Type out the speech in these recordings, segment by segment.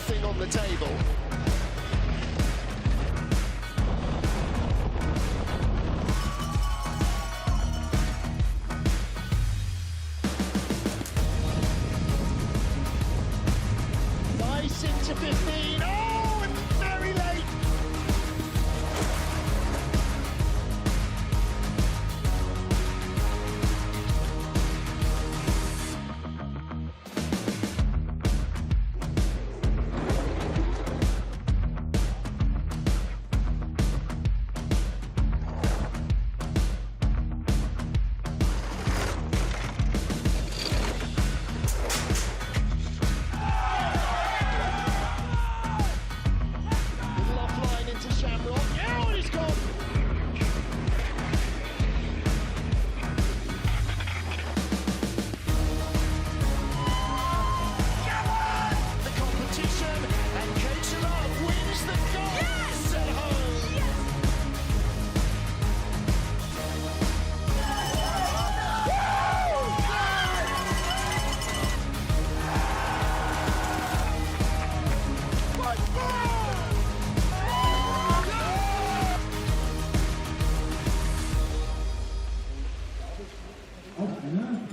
everything on the table. Nice into 15. Oh, and very late.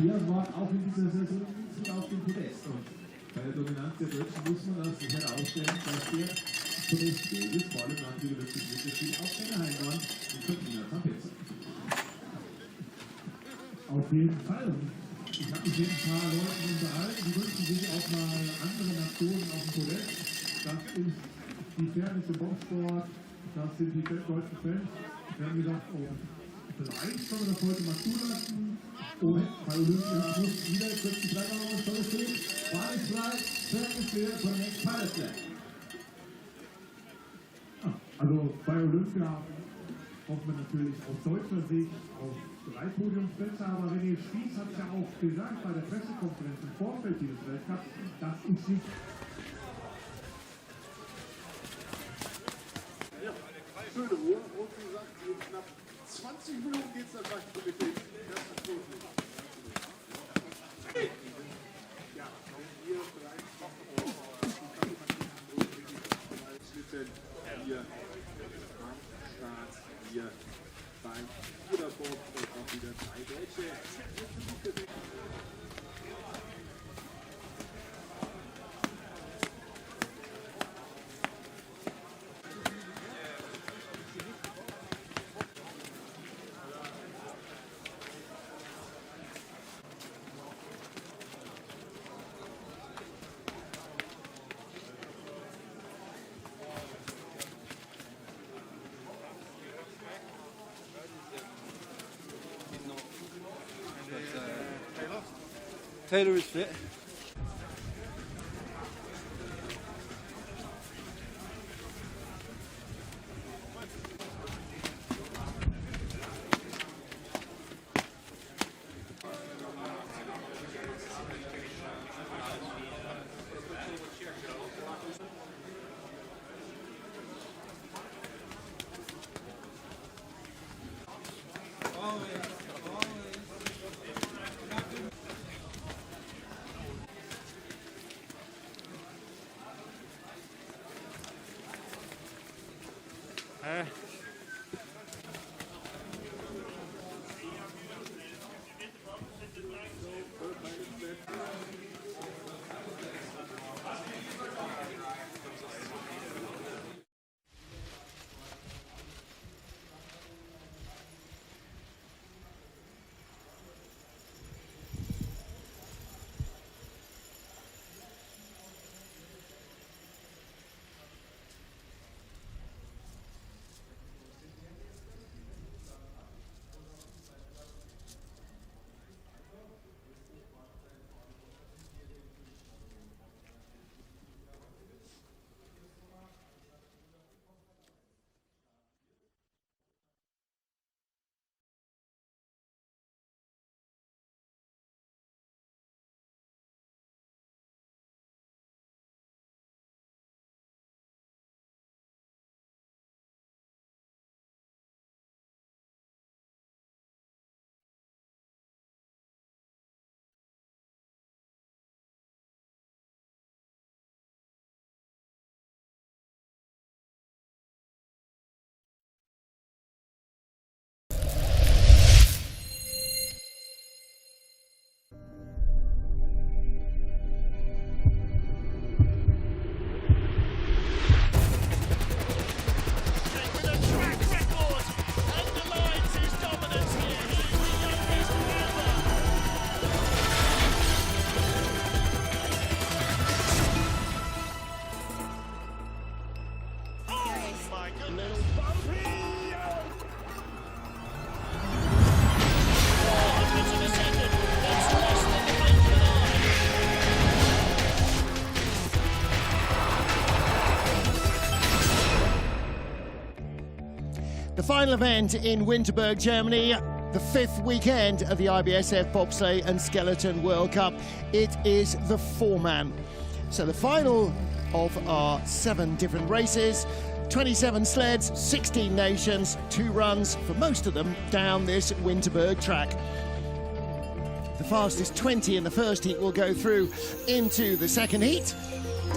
Wir waren auch in dieser Saison nicht auf dem Podest. Und bei der Dominanz der Deutschen muss man das herausstellen, dass der Podest ist, vor allem nach dem wirklich viel auf seiner Heimat und Verdienert am besten. Auf jeden Fall. Ich habe mich mit ein paar Leuten unterhalten, die wünschen sich auch mal andere Nationen auf dem Podest. Das ist die Fairness im Bobsport, das sind die deutschen Fans. Wir haben gesagt, oh, vielleicht können wir das heute mal zulassen. Und bei Olympia muss wieder kurz die Flagge noch was Tolles stehen. Bobsleigh, Fairness von Next Pilot. Also bei Olympia hofft man natürlich aus deutscher Sicht auf 3 Podiumsplätze, aber René Spieß hat ja auch gesagt bei der Pressekonferenz im Vorfeld dieses Weltcups, das ist nicht. Ja, schöne Ruhe und wie gesagt, in knapp 20 Minuten geht es dann gleich mit dem ersten Spurt. Ja, auch hier vielleicht noch hier am Start, hier beim Viererbob und auch wieder 3 Deutsche. Taylor is fit. final event in Winterberg, Germany, the 5th weekend of the IBSF Bobsleigh and Skeleton World Cup. It is the four-man. So the final of our 7 different races, 27 sleds, 16 nations, 2 runs for most of them down this Winterberg track. The fastest 20 in the first heat will go through into the second heat.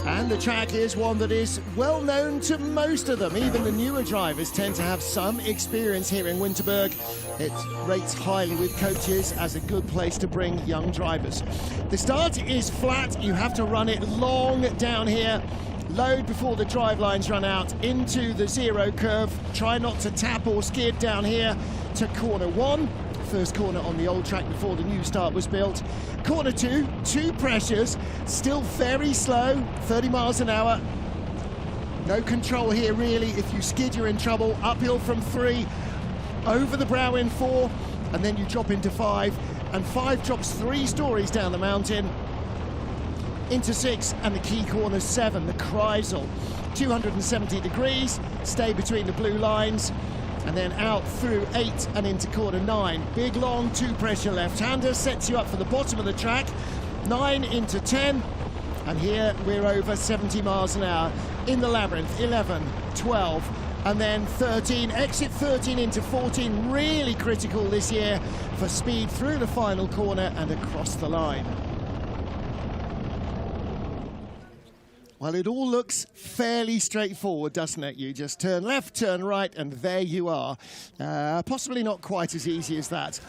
And the track is one that is well known to most of them. Even the newer drivers tend to have some experience here in Winterberg. It rates highly with coaches as a good place to bring young drivers. The start is flat. You have to run it long down here. Load before the drive lines run out into the zero curve. Try not to tap or skid down here to corner 1. First corner on the old track before the new start was built. Corner 2, 2 pressures, still very slow, 30 miles an hour. No control here really. If you skid, you're in trouble. Uphill from 3, over the brow in 4, and then you drop into 5, and 5 drops 3 stories down the mountain into 6, and the key corner 7, the Kreisel. 270 degrees, stay between the blue lines, and then out through 8 and into corner 9. Big, long, 2 pressure left-hander sets you up for the bottom of the track. 9 into 10, and here we're over 70 miles an hour in the labyrinth. 11, 12, and then 13. Exit 13 into 14, really critical this year for speed through the final corner and across the line. Well, it all looks fairly straightforward, doesn't it? You just turn left, turn right, and there you are. Possibly not quite as easy as that.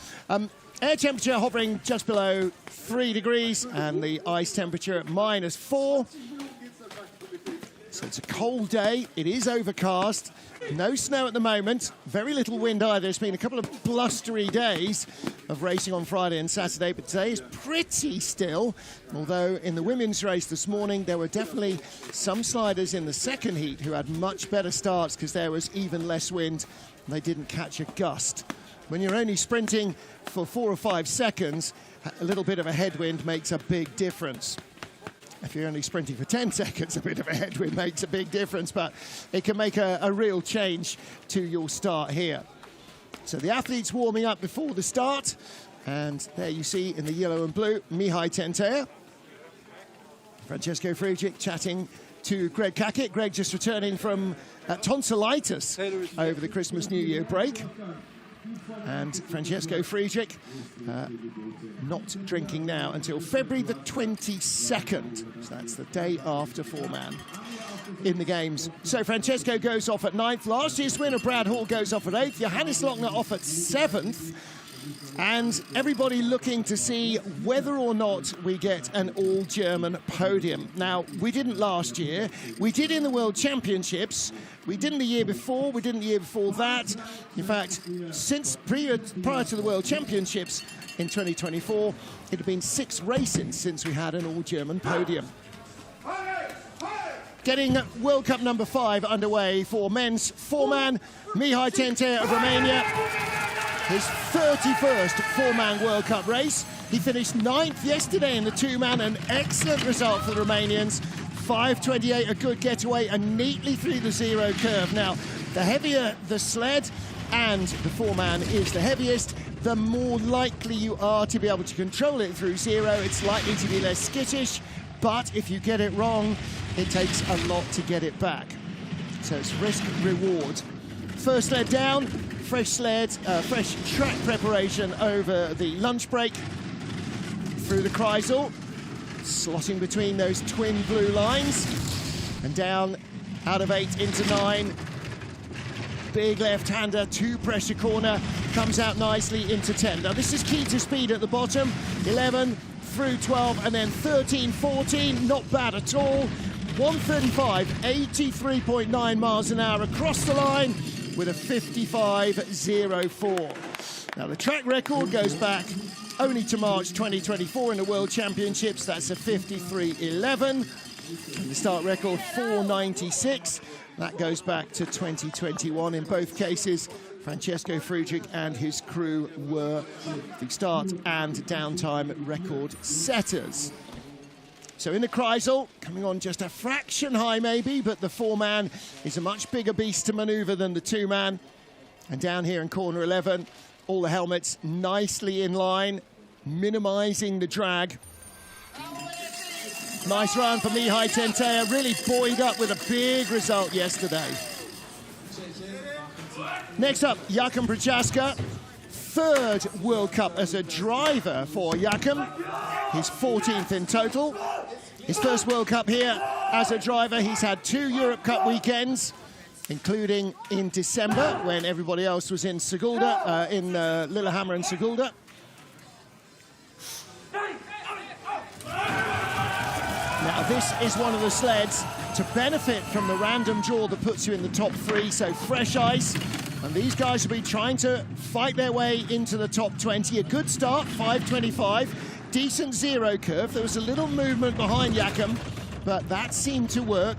Air temperature hovering just below 3 degrees, and the ice temperature at -4. So it's a cold day. It is overcast. No snow at the moment. Very little wind either. It's been a couple of blustery days of racing on Friday and Saturday, but today is pretty still. Although in the women's race this morning, there were definitely some sliders in the second heat who had much better starts because there was even less wind and they didn't catch a gust. When you're only sprinting for 4 or 5 seconds, a little bit of a headwind makes a big difference. If you're only sprinting for 10 seconds, a bit of a headwind makes a big difference, but it can make a real change to your start here. So the athletes warming up before the start, and there you see in the yellow and blue, Mihai Tentea. Francesco Friedrich chatting to Greg Cackett. Greg just returning from tonsillitis over the Christmas New Year break. And Francesco Friedrich not drinking now until February the 22nd. So that's the day after four-man in the games. So Francesco goes off at 9th. Last year's winner Brad Hall goes off at 8th. Johannes Lochner off at 7th. And everybody looking to see whether or not we get an all-German podium. Now, we didn't last year. We did in the World Championships. We didn't the year before. We didn't the year before that. In fact, since prior to the World Championships in 2024, it had been 6 races since we had an all-German podium. Getting World Cup number 5 underway for men's four-man. Mihai Tentea of Romania. His 31st four-man World Cup race. He finished 9th yesterday in the two-man, an excellent result for the Romanians. 5:28, a good getaway, and neatly through the zero curve. Now, the heavier the sled and the four-man is the heaviest, the more likely you are to be able to control it through zero. It's likely to be less skittish, but if you get it wrong, it takes a lot to get it back. So it's risk-reward. First sled down. Fresh sled, fresh track preparation over the lunch break. Through the Kreisel, slotting between those twin blue lines. And down out of 8 into 9. Big left-hander, 2 pressure corner, comes out nicely into 10. Now this is key to speed at the bottom. 11 through 12 and then 13, 14, not bad at all. 135, 83.9 miles an hour across the line, with a 55.04. Now the track record goes back only to March 2024 in the World Championships. That's a 53.11. And the start record 4.96. That goes back to 2021. In both cases, Francesco Friedrich and his crew were the start and downtime record setters. So in the Kreisel, coming on just a fraction high maybe, but the four-man is a much bigger beast to manoeuvre than the two-man. And down here in corner 11, all the helmets nicely in line, minimizing the drag. Nice run for Mihai Tentea, really buoyed up with a big result yesterday. Next up, Jakub Prochaska, third World Cup as a driver for Jakub. His 14th in total. His first World Cup here as a driver. He's had 2 Europe Cup weekends, including in December when everybody else was in Sigulda, in Lillehammer and Sigulda. Now this is one of the sleds to benefit from the random draw that puts you in the top 3, so fresh ice. And these guys will be trying to fight their way into the top 20. A good start, 5:25. Decent zero curve. There was a little movement behind Jakub, but that seemed to work.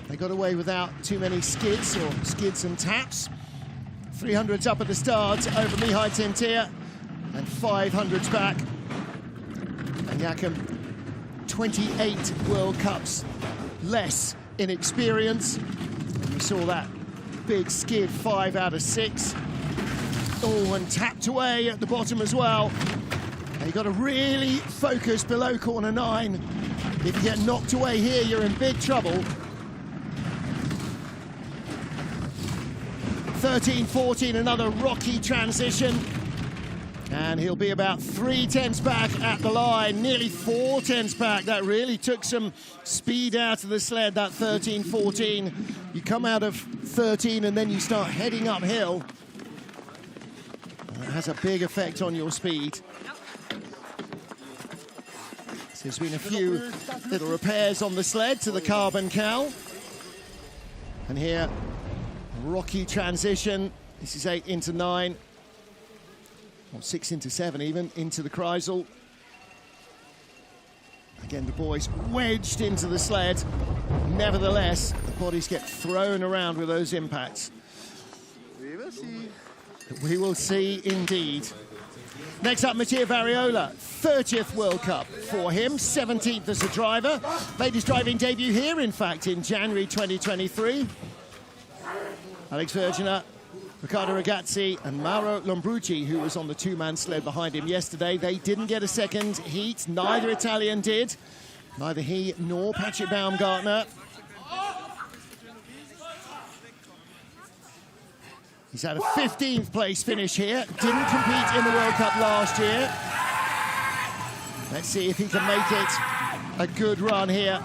They got away without too many skids or skids and taps. 300s up at the start over Mihai Tentea and 500s back. And Jakub, 28 World Cups less in experience. You saw that big skid, 5 out of 6. Oh, and tapped away at the bottom as well. And you've got to really focus below corner 9. If you get knocked away here, you're in big trouble. 13-14, another rocky transition. And he'll be about 3/10 back at the line, nearly 4/10 back. That really took some speed out of the sled, that 13-14. You come out of 13 and then you start heading uphill. That has a big effect on your speed. So there's been a few little repairs on the sled to the carbon cowl. And here, rocky transition. This is 8 into 9. Or 6 into 7 even, into the Kreisel. Again, the boys wedged into the sled. Nevertheless, the bodies get thrown around with those impacts. We will see. We will see indeed. Next up, Mattia Variola, 30th World Cup for him, 17th as a driver. Made his driving debut here, in fact, in January 2023. Alex Vergina, Riccardo Ragazzi and Mauro Lombrucci, who was on the 2-man sled behind him yesterday. They didn't get a second heat. Neither Italian did. Neither he nor Patrick Baumgartner. He's had a 15th place finish here. Didn't compete in the World Cup last year. Let's see if he can make it a good run here.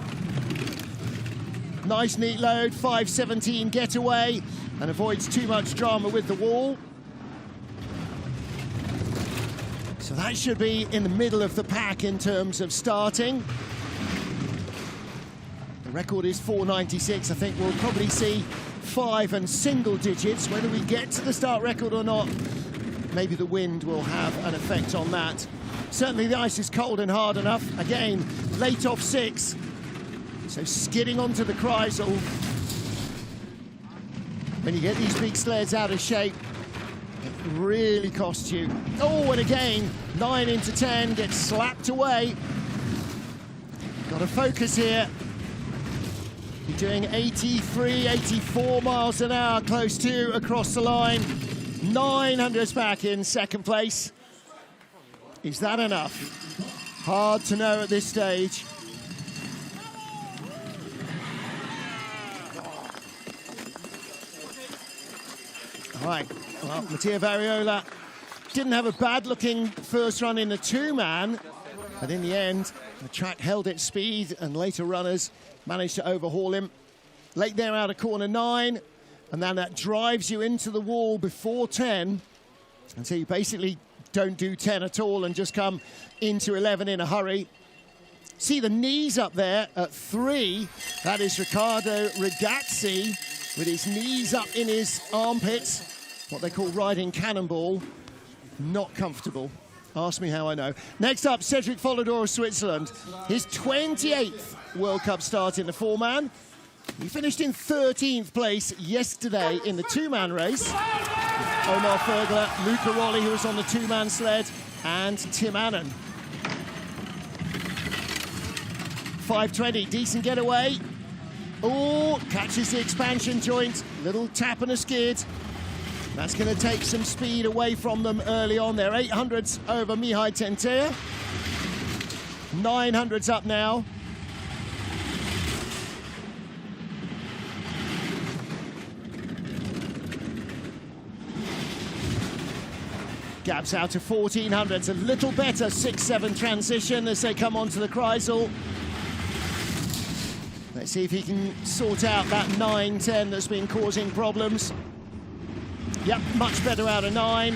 Nice neat load, 5:17 getaway, and avoids too much drama with the wall. So that should be in the middle of the pack in terms of starting. The record is 4:96. I think we'll probably see 5 and single digits. Whether we get to the start record or not, maybe the wind will have an effect on that. Certainly the ice is cold and hard enough. Again, late off 6. So skidding onto the Kreisel. When you get these big sleds out of shape, it really costs you. Oh, and again, 9 into 10, gets slapped away. Got to focus here. You're doing 83, 84 miles an hour, close to across the line. 900s back in second place. Is that enough? Hard to know at this stage. All right, well, Mattia Variola didn't have a bad-looking first run in the 2-man, but in the end, the track held its speed, and later runners managed to overhaul him. Late there out of corner 9, and then that drives you into the wall before 10, and so you basically don't do 10 at all and just come into 11 in a hurry. See the knees up there at 3. That is Riccardo Ragazzi with his knees up in his armpits. What they call riding cannonball. Not comfortable. Ask me how I know. Next up, Cedric Follador of Switzerland. His 28th World Cup start in the 4-man. He finished in 13th place yesterday in the 2-man race. Omar Fergler, Luca Rolli, who was on the 2-man sled, and Tim Annan. 5:20, decent getaway. Oh, catches the expansion joint. Little tap and a skid. That's going to take some speed away from them early on. They're 800s over Mihai Tentea. 900s up now. Gaps out to 1400s, a little better 6-7 transition as they come onto the Kreisel. Let's see if he can sort out that 9-10 that's been causing problems. Yep, much better out of 9.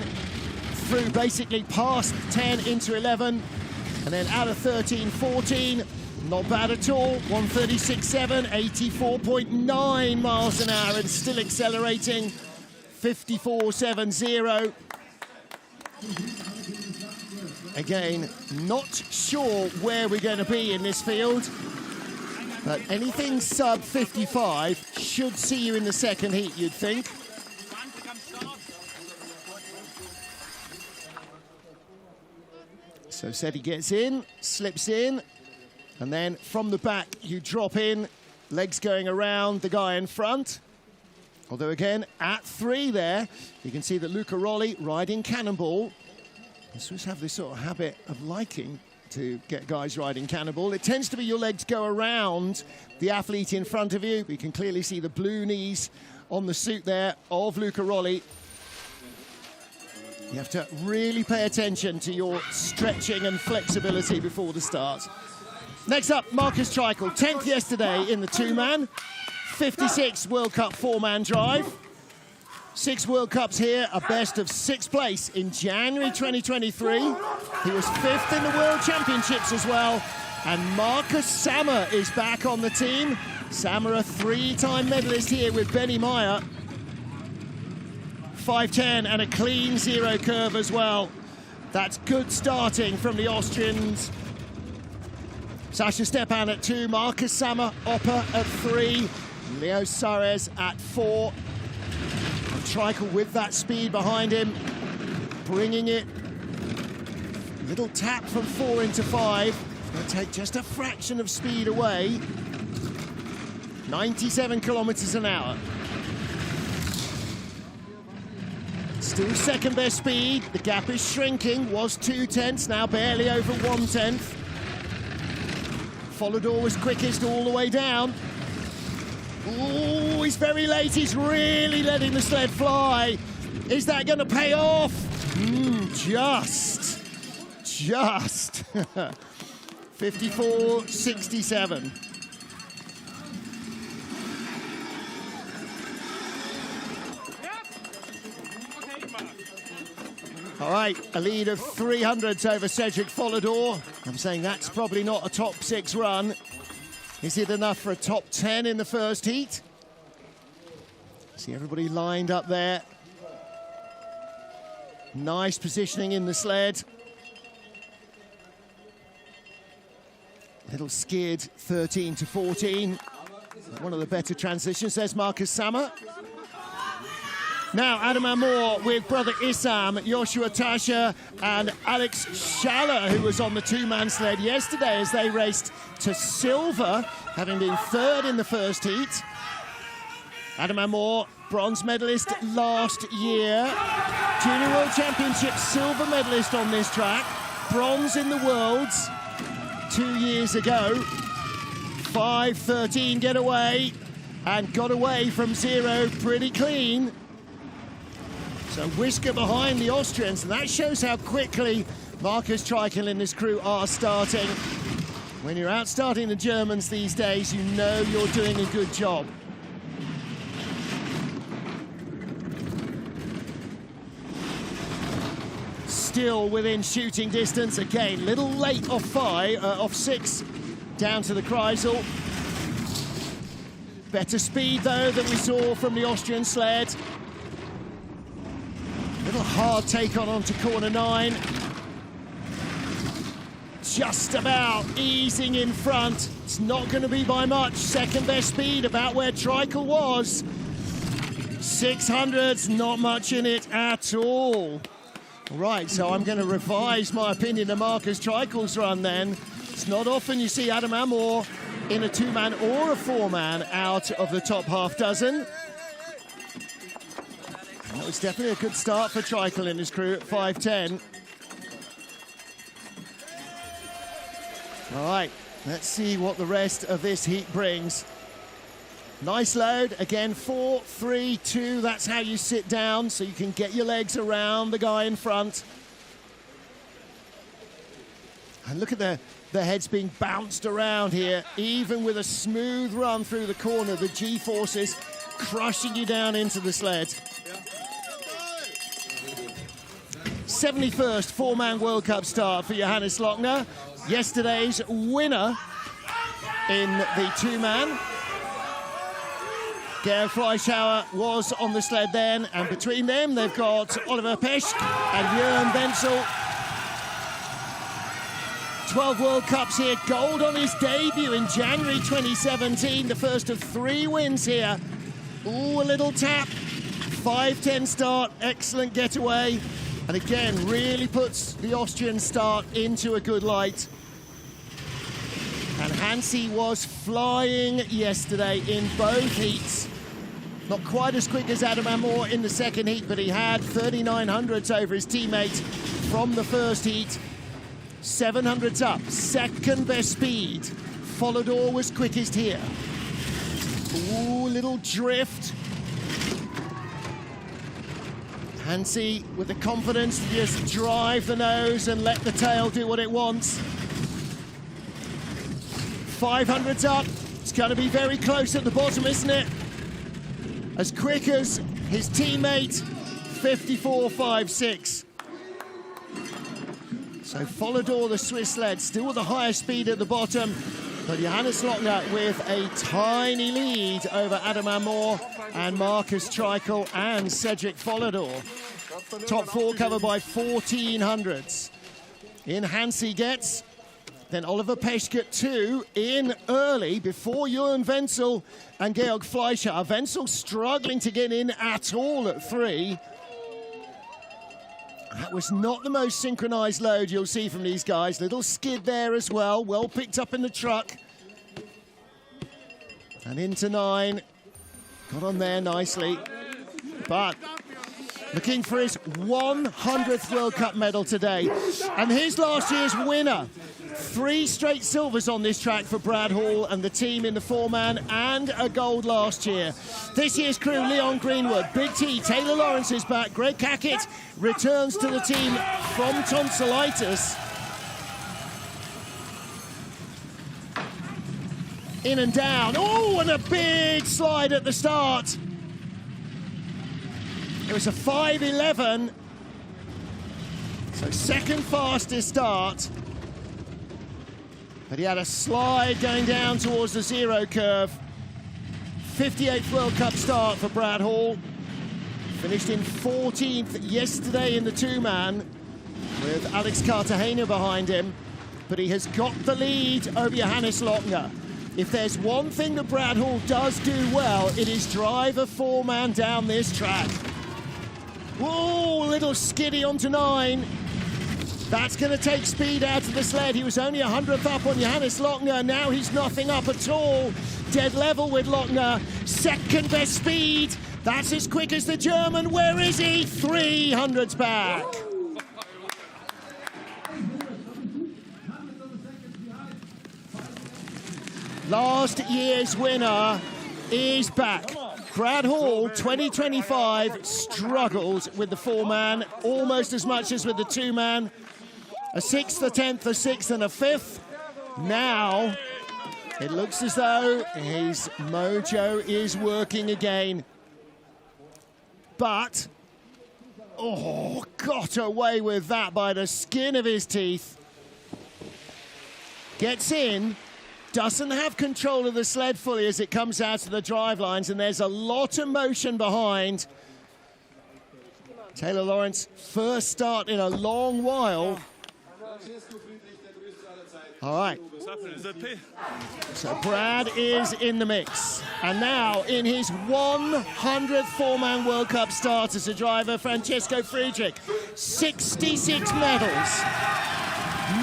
Through basically past 10 into 11. And then out of 13, 14. Not bad at all. 136.7, 84.9 miles an hour and still accelerating. 54.70. Again, not sure where we're going to be in this field. But anything sub 55 should see you in the second heat, you'd think. So Seti gets in, slips in, and then from the back you drop in, legs going around the guy in front. Although again, at 3 there, you can see that Luca Rolli riding Cannonball. The Swiss have this sort of habit of liking to get guys riding Cannonball. It tends to be your legs go around the athlete in front of you. We can clearly see the blue knees on the suit there of Luca Rolli. You have to really pay attention to your stretching and flexibility before the start. Next up, Marcus Treichel, 10th yesterday in the 2-man, 56 World Cup 4-man drive. 6 World Cups here, a best of 6th place in January 2023. He was 5th in the World Championships as well. And Marcus Sammer is back on the team. Sammer, a 3-time medalist here with Benny Meyer. 5.10 and a clean 0 curve as well. That's good starting from the Austrians. Sasha Stepan at 2, Marcus Sammer, Opper at 3, Leo Suarez at 4. And Treichel with that speed behind him, bringing it. Little tap from 4 into 5. Going to take just a fraction of speed away. 97 kilometers an hour. Still second best speed. The gap is shrinking. Was 2/10, now barely over 1/10. Follador was quickest all the way down. Oh, he's very late. He's really letting the sled fly. Is that going to pay off? Just. 54.67. All right, a lead of 300s over Cedric Follador. I'm saying that's probably not a top 6 run. Is it enough for a top 10 in the first heat? See everybody lined up there. Nice positioning in the sled. Little skid, 13 to 14. One of the better transitions. There's Marcus Sammer. Now Adam Amour with brother Issam, Joshua Tasha and Alex Schaller, who was on the 2-man sled yesterday as they raced to silver, having been 3rd in the first heat. Adam Amour, bronze medalist last year. Junior World Championship silver medalist on this track. Bronze in the Worlds 2 years ago. 5.13 getaway and got away from 0 pretty clean. So whisker behind the Austrians, and that shows how quickly Marcus Treichel and his crew are starting. When you're out starting the Germans these days, you know you're doing a good job. Still within shooting distance. Again, little late off 6 down to the Kreisel. Better speed though than we saw from the Austrian sled. Little hard take onto corner 9. Just about easing in front. It's not going to be by much. Second best speed, about where Treichel was. 600s, not much in it at all. Right, so I'm going to revise my opinion of Marcus Treichel's run then. It's not often you see Adam Amour in a 2-man or a 4-man out of the top half dozen. That was definitely a good start for Treichel and his crew at 5:10. All right, let's see what the rest of this heat brings. Nice load, again, 4, 3, 2. That's how you sit down, so you can get your legs around the guy in front. And look at the heads being bounced around here, even with a smooth run through the corner, the G-forces crushing you down into the sled. 71st four-man World Cup start for Johannes Lochner. Yesterday's winner in the two-man. Georg Fleischhauer was on the sled then, and between them they've got Oliver Peschke and Jörn Wenzel. 12 World Cups here, gold on his debut in January 2017, the first of 3 wins here. Ooh, a little tap, 5:10 start, excellent getaway, and again, really puts the Austrian start into a good light. And Hansi was flying yesterday in both heats. Not quite as quick as Adam Amor in the second heat, but he had 3900s over his teammate from the first heat. 700s up, second best speed. Follador was quickest here. Ooh, little drift. Hansi with the confidence to just drive the nose and let the tail do what it wants. 500s up, it's going to be very close at the bottom, isn't it? As quick as his teammate, 54.56. So Follador, the Swiss sled, still the highest speed at the bottom, but Johannes Lochner with a tiny lead over Adam Amor and Markus Treichel and Cedric Follador. Top 4 covered by 1400s. In Hansi gets, then Oliver Peschke at 2, in early before Jörn Wenzel and Georg Fleischer. Wenzel struggling to get in at all at 3. That was not the most synchronized load you'll see from these guys. Little skid there as well, well picked up in the truck. And into 9, got on there nicely. But looking for his 100th World Cup medal today. And his last year's winner. 3 straight silvers on this track for Brad Hall and the team in the four-man, and a gold last year. This year's crew, Leon Greenwood, Big T, Taylor Lawrence is back, Greg Cackett returns to the team from tonsillitis. In and down, oh, and a big slide at the start. It was a 5:11, so second fastest start. But he had a slide going down towards the zero curve. 58th World Cup start for Brad Hall. Finished in 14th yesterday in the two-man with Alex Cartagena behind him. But he has got the lead over Johannes Lochner. If there's one thing that Brad Hall does do well, it is drive a four-man down this track. Whoa, little skiddy onto 9. That's going to take speed out of the sled. He was only 100th up on Johannes Lochner. Now he's nothing up at all. Dead level with Lochner. Second best speed. That's as quick as the German. Where is he? 300s back. Last year's winner is back. Brad Hall, 2025, struggled with the four-man almost as much as with the two-man. A 6th, a 10th, a 6th, and a 5th. Now, it looks as though his mojo is working again. But, oh, got away with that by the skin of his teeth. Gets in, doesn't have control of the sled fully as it comes out of the drive lines, and there's a lot of motion behind. Taylor Lawrence, first start in a long while. All right. So Brad is in the mix. And now in his 100th four-man World Cup start as a driver, Francesco Friedrich. 66 medals.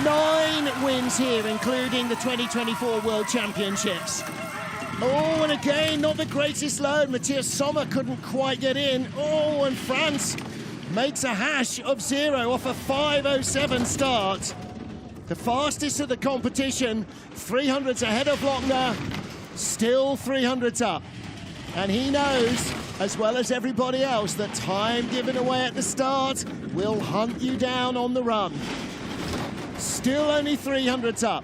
9 wins here, including the 2024 World Championships. Oh, and again, not the greatest load. Matthias Sommer couldn't quite get in. Oh, and France makes a hash of 0 off a 5:07 start. The fastest of the competition, 300s ahead of Lochner, still 300s up. And he knows, as well as everybody else, that time given away at the start will hunt you down on the run. Still only 300s up.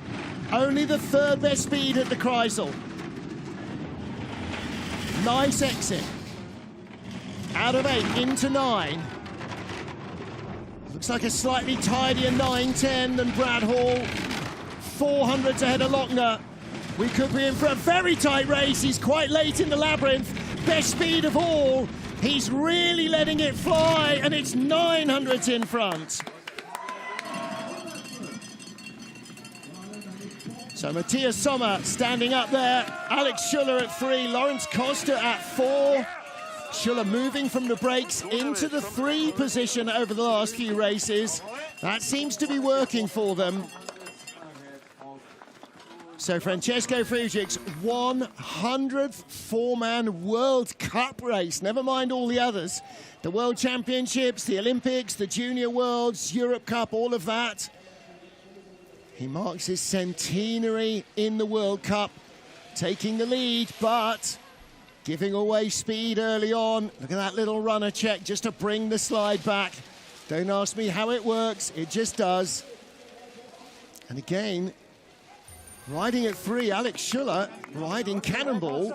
Only the third best speed at the Kreisel. Nice exit. Out of 8 into 9. Looks like a slightly tidier 9:10 than Brad Hall. 400s ahead of Lochner. We could be in for a very tight race. He's quite late in the labyrinth. Best speed of all. He's really letting it fly, and it's 900s in front. So Matthias Sommer standing up there. Alex Schuller at 3, Lawrence Costa at 4. Schuller moving from the brakes into the 3 position over the last few races. That seems to be working for them. So Francesco Frugic's 100th four-man World Cup race, never mind all the others. The World Championships, the Olympics, the Junior Worlds, Europe Cup, all of that. He marks his centenary in the World Cup, taking the lead, but giving away speed early on. Look at that little runner check just to bring the slide back. Don't ask me how it works, it just does. And again, riding at 3, Alex Schuller riding Cannonball.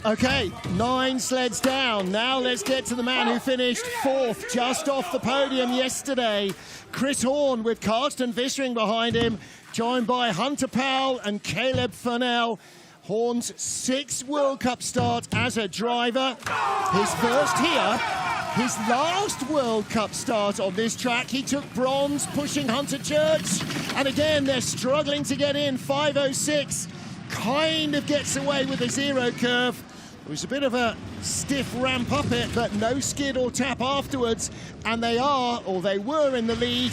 Okay, 9 sleds down. Now let's get to the man who finished 4th, just off the podium yesterday. Chris Horn with Carsten Vissering behind him, joined by Hunter Powell and Caleb Furnell. Horn's 6th World Cup start as a driver. His first here, his last World Cup start on this track. He took bronze, pushing Hunter Church. And again, they're struggling to get in. 5:06, kind of gets away with a 0 curve. It was a bit of a stiff ramp up it, but no skid or tap afterwards. And they are, or they were, in the lead.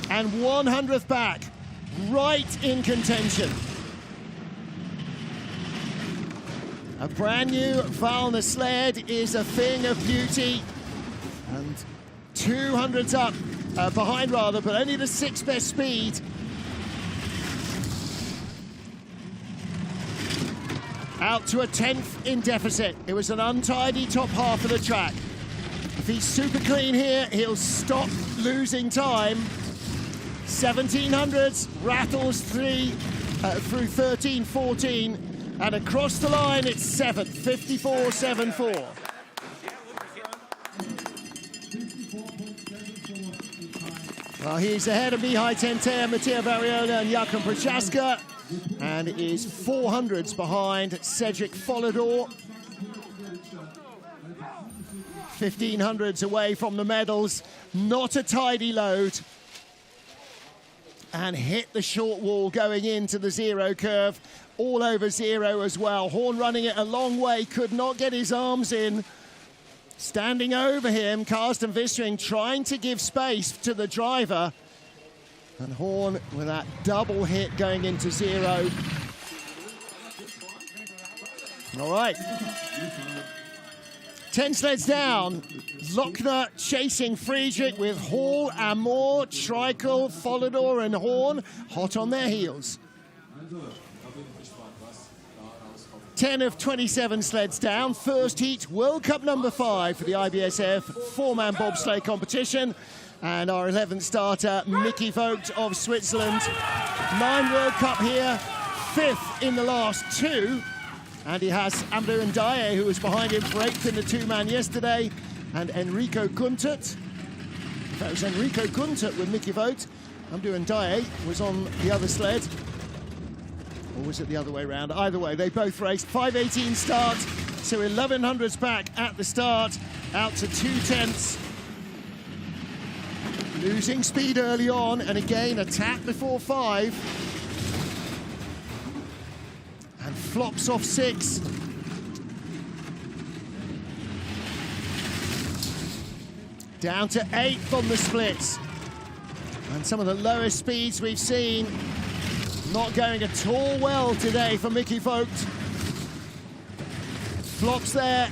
And 100th back, right in contention. A brand new Valna sled is a thing of beauty. And 200s up, behind rather, but only the 6th best speed. Out to a 10th in deficit. It was an untidy top half of the track. If he's super clean here, he'll stop losing time. 1700s, rattles through 13, 14, and across the line it's 7th, 54.74. Well, he's ahead of Mihai Tentea, Mattia Variola and Jakub Prochaska, and is 400s behind Cedric Follador. 1500s away from the medals. Not a tidy load. And hit the short wall going into the 0 curve. All over 0 as well. Horn running it a long way, could not get his arms in. Standing over him, Carsten Vissering trying to give space to the driver. And Horn with that double hit going into 0. All right. 10 sleds down. Lochner chasing Friedrich with Hall, Amor, Treichel, Follador and Horn hot on their heels. 10 of 27 sleds down. First heat, World Cup number 5 for the IBSF four-man bobsleigh competition. And our 11th starter, Mickey Vogt of Switzerland. 9 World Cup here, 5th in the last 2. And he has Amadou Ndiaye, who was behind him for 8th in the 2-man yesterday. And Enrico Guntert. That was Enrico Guntert with Mickey Vogt. Amadou Ndiaye was on the other sled. Or was it the other way around? Either way, they both raced. 5:18 start, so 1100s back at the start, out to 2/10. Losing speed early on, and again, a tap before 5. And flops off 6. Down to 8th on the splits. And some of the lowest speeds we've seen Not going at all well today for Mickey Vogt. Flops there,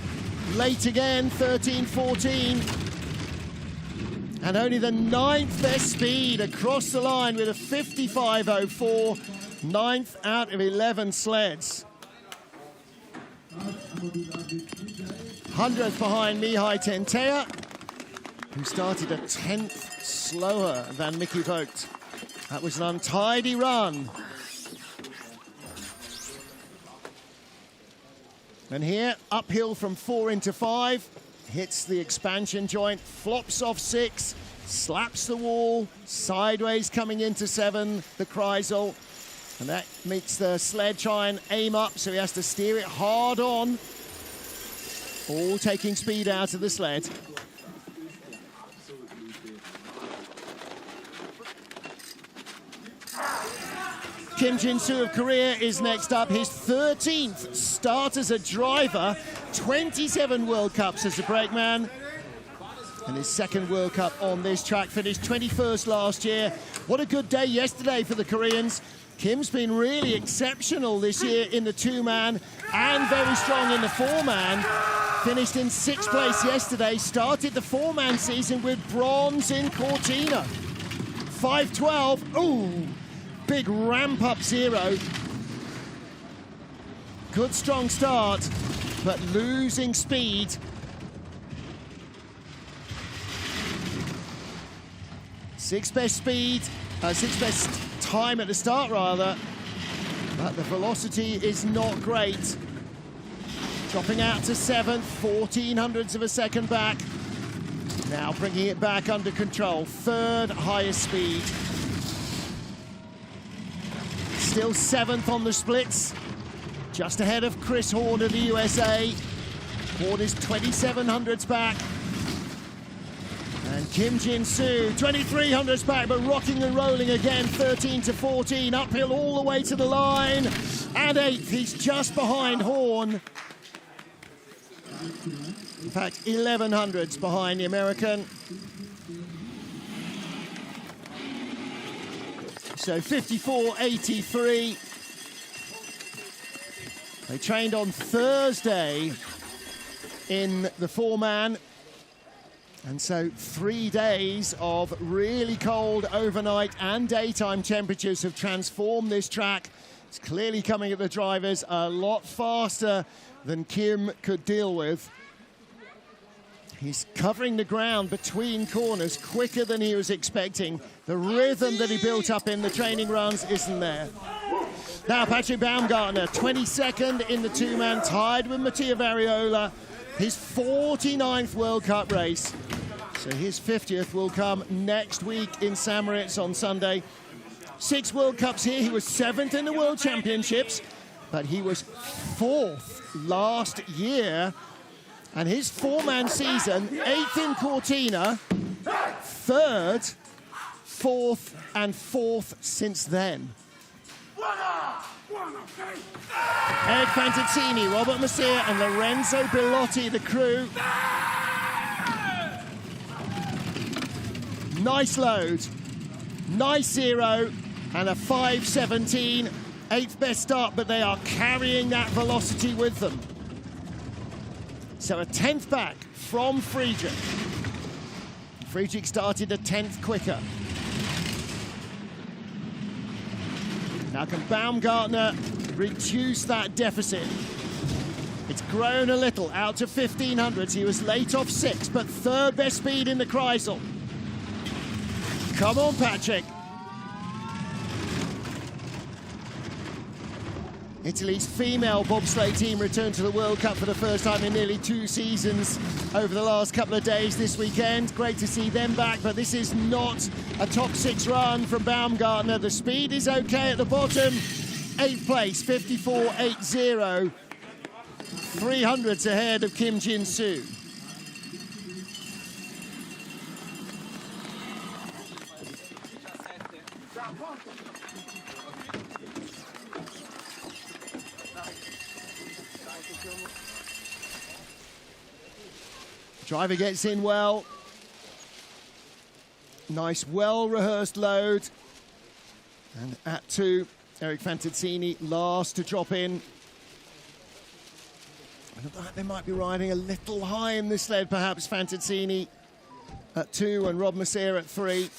late again, 13-14. And only the 9th best speed across the line with a 55.04, 9th out of 11 sleds. 100th behind Mihai Tentea, who started a 10th slower than Mickey Vogt. That was an untidy run. And here, uphill from 4 into 5, hits the expansion joint, flops off 6, slaps the wall, sideways coming into 7, the Kreisel. And that makes the sled try and aim up, so he has to steer it hard on. All taking speed out of the sled. Kim Jin-soo of Korea is next up. His 13th start as a driver, 27 World Cups as a brakeman. And his 2nd World Cup on this track, finished 21st last year. What a good day yesterday for the Koreans. Kim's been really exceptional this year in the 2-man and very strong in the 4-man. Finished in 6th place yesterday, started the 4-man season with bronze in Cortina. 5:12, ooh, big ramp up 0. Good strong start, but losing speed. Sixth best time at the start rather, but the velocity is not great. Dropping out to 7th, 1400ths of a second back. Now bringing it back under control, 3rd highest speed. Still 7th on the splits, just ahead of Chris Horn of the USA. Horn is 2700ths back. And Kim Jin-soo, 2300ths back, but rocking and rolling again, 13-14, uphill all the way to the line. And 8th, he's just behind Horn. In fact, 1100ths behind the American. So 54.83. They trained on Thursday in the 4-man. And so 3 days of really cold overnight and daytime temperatures have transformed this track. It's clearly coming at the drivers a lot faster than Kim could deal with. He's covering the ground between corners quicker than he was expecting. The rhythm that he built up in the training runs isn't there. Now Patrick Baumgartner, 22nd in the 2-man, tied with Mattia Variola. His 49th World Cup race. So his 50th will come next week in St. Moritz on Sunday. 6 World Cups here. He was 7th in the World Championships, but he was 4th last year. And his 4-man season, 8th in Cortina, 3rd, 4th, and 4th since then. Eric Fantazzini, Robert Messier, and Lorenzo Bellotti, the crew. Nice load, nice 0, and a 5:17, 8th best start, but they are carrying that velocity with them. So a 10th back from Friedrich. Friedrich started a 10th quicker. Now can Baumgartner reduce that deficit? It's grown a little, out to 1500s. He was late off 6, but 3rd best speed in the Kreisel. Come on, Patrick. Italy's female bobsleigh team returned to the World Cup for the first time in nearly 2 seasons over the last couple of days this weekend. Great to see them back, but this is not a top 6 run from Baumgartner. The speed is okay at the bottom. 8th place, 54.80. 300s ahead of Kim Jin-soo. Driver gets in well. Nice, well-rehearsed load. And at 2, Eric Fantazzini, last to drop in. They might be riding a little high in this sled, perhaps. Fantazzini at 2 and Rob Messier at 3.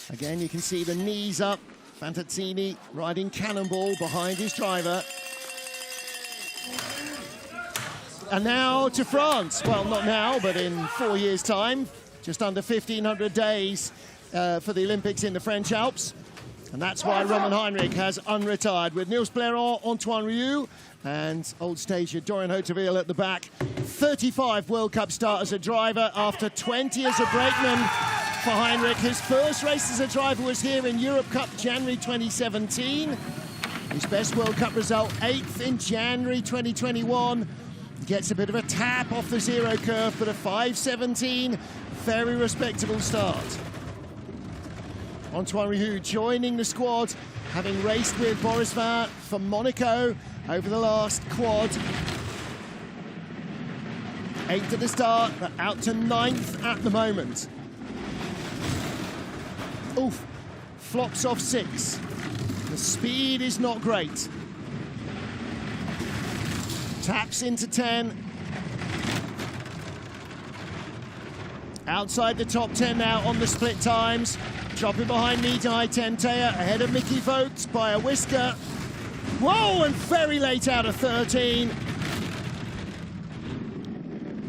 Again, you can see the knees up. Fantazzini riding cannonball behind his driver. And now to France. Well, not now, but in 4 years' time. Just under 1,500 days for the Olympics in the French Alps. And that's why Roman Heinrich has unretired, with Niels Blairon, Antoine Rieu, and old stager Dorian Hauteville at the back. 35 World Cup start as a driver after 20 as a brakeman for Heinrich. His first race as a driver was here in Europe Cup, January 2017. His best World Cup result, 8th in January 2021. He gets a bit of a tap off the zero curve, but a 5:17, very respectable start. Antoine Rieu joining the squad, having raced with Boris Vian for Monaco over the last quad. 8th at the start, but out to 9th at the moment. Oof, flops off 6. The speed is not great. Taps into 10. Outside the top 10 now on the split times. Dropping behind Nitai Tentea, ahead of Mickey Vogt by a whisker. Whoa, and very late out of 13.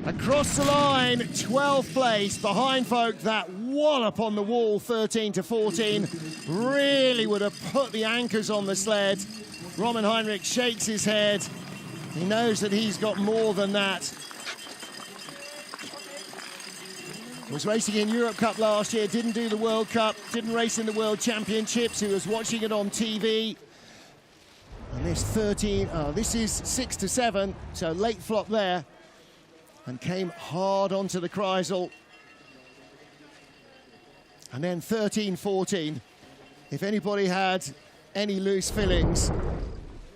Across the line, 12th place behind Vogt. That wallop on the wall, 13-14. Really would have put the anchors on the sled. Roman Heinrich shakes his head. He knows that he's got more than that. Was racing in Europe Cup last year, didn't do the World Cup, didn't race in the World Championships. He was watching it on TV. And this 13, this is 6-7, so late flop there. And came hard onto the Kreisel. And then 13-14. If anybody had any loose fillings,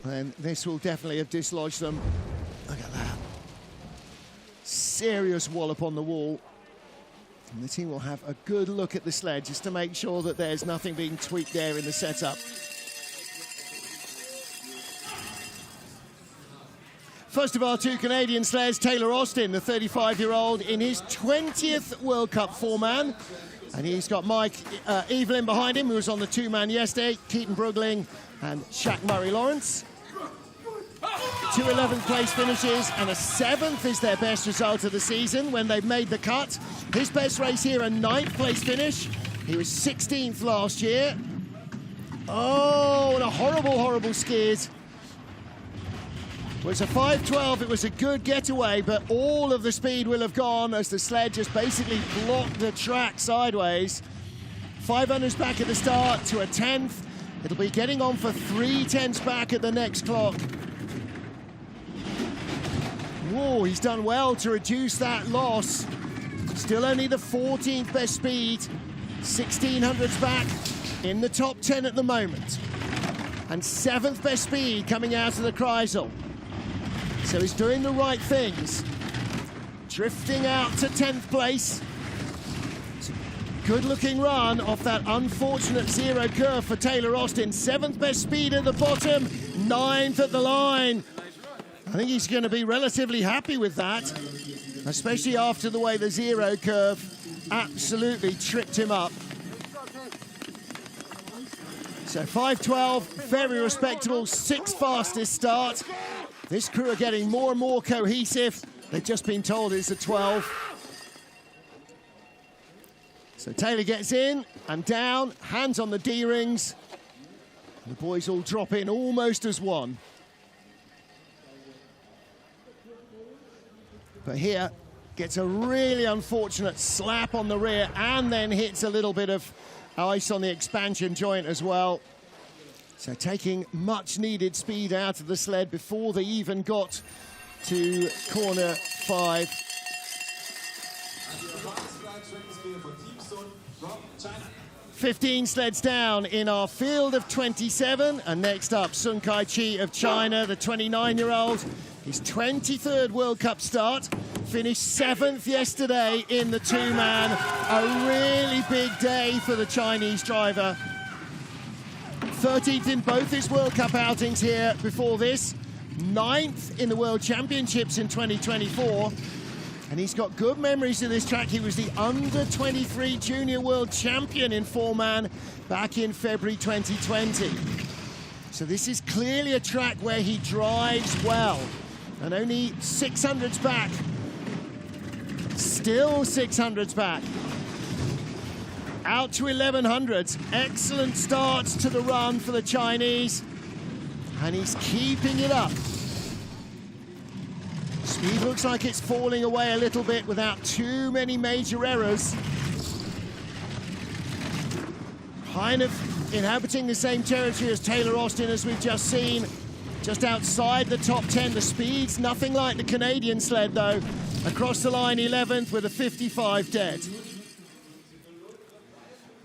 then this will definitely have dislodged them. Look at that. Serious wallop on the wall. And the team will have a good look at the sled just to make sure that there's nothing being tweaked there in the setup. First of our 2 Canadian sleds, Taylor Austin, the 35-year-old, in his 20th World Cup four-man. And he's got Mike Evelyn behind him, who was on the 2-man yesterday, Keaton Brugling and Shaq Murray-Lawrence. 2 11th place finishes, and a 7th is their best result of the season when they've made the cut. His best race here, a 9th place finish. He was 16th last year. Oh, and a horrible, horrible skid. It was a 5:12, it was a good getaway, but all of the speed will have gone as the sled just basically blocked the track sideways. 500s back at the start to a 10th. It'll be getting on for 3 tenths back at the next clock. Whoa, he's done well to reduce that loss. Still only the 14th best speed. 1600s back in the top 10 at the moment. And 7th best speed coming out of the Kreisel. So he's doing the right things. Drifting out to 10th place. It's a good-looking run off that unfortunate zero curve for Taylor Austin. 7th best speed at the bottom, 9th at the line. I think he's going to be relatively happy with that, especially after the way the zero curve absolutely tripped him up. So 5:12, very respectable, 6th fastest start. This crew are getting more and more cohesive. They've just been told it's a 12. So Taylor gets in and down, hands on the D-rings. The boys all drop in almost as one. But here, gets a really unfortunate slap on the rear and then hits a little bit of ice on the expansion joint as well. So taking much needed speed out of the sled before they even got to corner 5. 15 sleds down in our field of 27. And next up, Sun Kai-chi of China, the 29-year-old. His 23rd World Cup start. Finished 7th yesterday in the 2-man. A really big day for the Chinese driver. 13th in both his World Cup outings here before this. 9th in the World Championships in 2024. And he's got good memories of this track. He was the under-23 junior world champion in four-man back in February 2020. So this is clearly a track where he drives well. And only 600s back. Still 600s back. Out to 1100s. Excellent start to the run for the Chinese. And he's keeping it up. Speed looks like it's falling away a little bit without too many major errors. Kind of inhabiting the same territory as Taylor Austin as we've just seen. Just outside the top 10. The speed's nothing like the Canadian sled though. Across the line 11th with a 55 dead.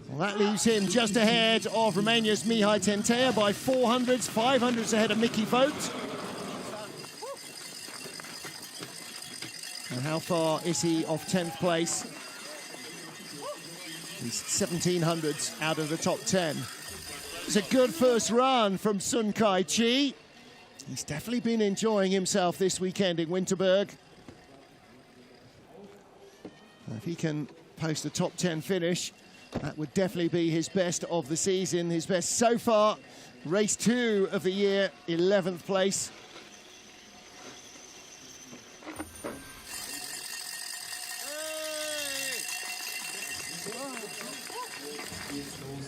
Well, that leaves him just ahead of Romania's Mihai Tentea by 400s, 500s ahead of Mickey Vogt. And how far is he off 10th place? He's 1700s out of the top 10. It's a good first run from Sun Kai Chi. He's definitely been enjoying himself this weekend in Winterberg. If he can post a top 10 finish, that would definitely be his best of the season, his best so far. Race 2 of the year, 11th place.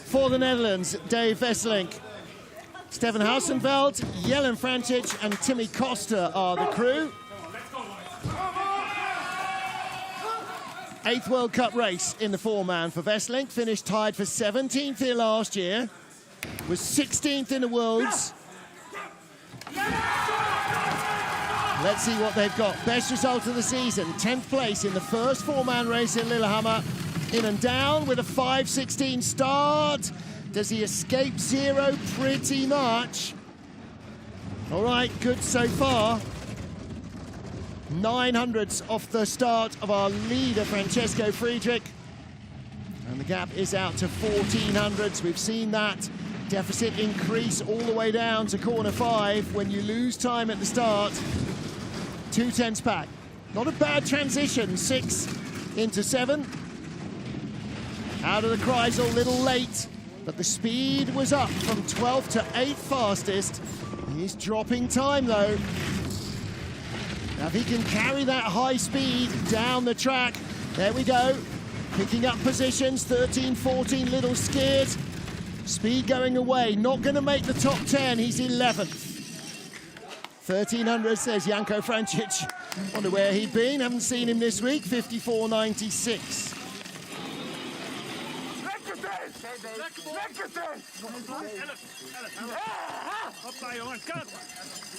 For the Netherlands, Dave Wesselink, Steven Hausenveld, Jelen Frantic and Timmy Costa are the crew. 8th World Cup race in the four-man for Wesselink. Finished tied for 17th here last year. Was 16th in the Worlds. Let's see what they've got. Best result of the season. 10th place in the first four-man race in Lillehammer. In and down with a 5:16 start. Does he escape zero? Pretty much. All right, good so far. 900s off the start of our leader, Francesco Friedrich. And the gap is out to 1400s. We've seen that deficit increase all the way down to corner 5 when you lose time at the start. 2 tenths back. Not a bad transition, 6 into 7. Out of the Kreisel, a little late, but the speed was up from 12th to 8th fastest. He's dropping time though. Now if he can carry that high speed down the track, there we go. Picking up positions, 13, 14, little skid. Speed going away, not gonna make the top 10, he's 11th. 1300 says Janko Francic. Wonder where he'd been, haven't seen him this week, 54.96.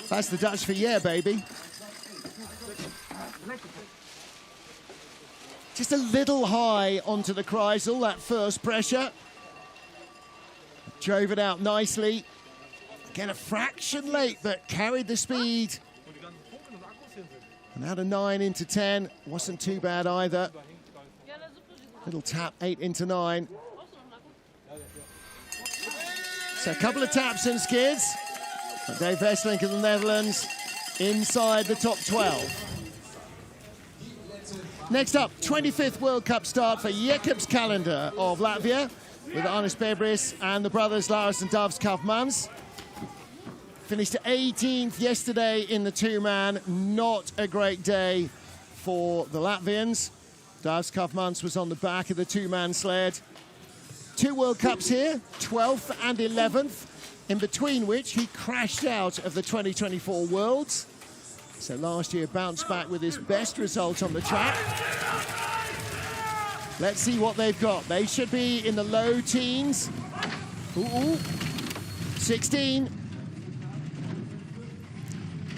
That's the Dutch for yeah, baby. Just a little high onto the Kreisel, that first pressure. Drove it out nicely. Again, a fraction late, but carried the speed. And out of 9 into 10, wasn't too bad either. Little tap, 8 into 9. So a couple of taps and skids. But Dave Wesselink of the Netherlands inside the top 12. Next up, 25th World Cup start for Jēkabpils of Latvia with Arnis Bebris and the brothers Lars and Davs Kaufmans. Finished 18th yesterday in the two-man. Not a great day for the Latvians. Davs Kaufmans was on the back of the two-man sled. 2 World Cups here, 12th and 11th, in between which he crashed out of the 2024 Worlds. So last year bounced back with his best result on the track. Let's see what they've got. They should be in the low teens. Ooh, 16.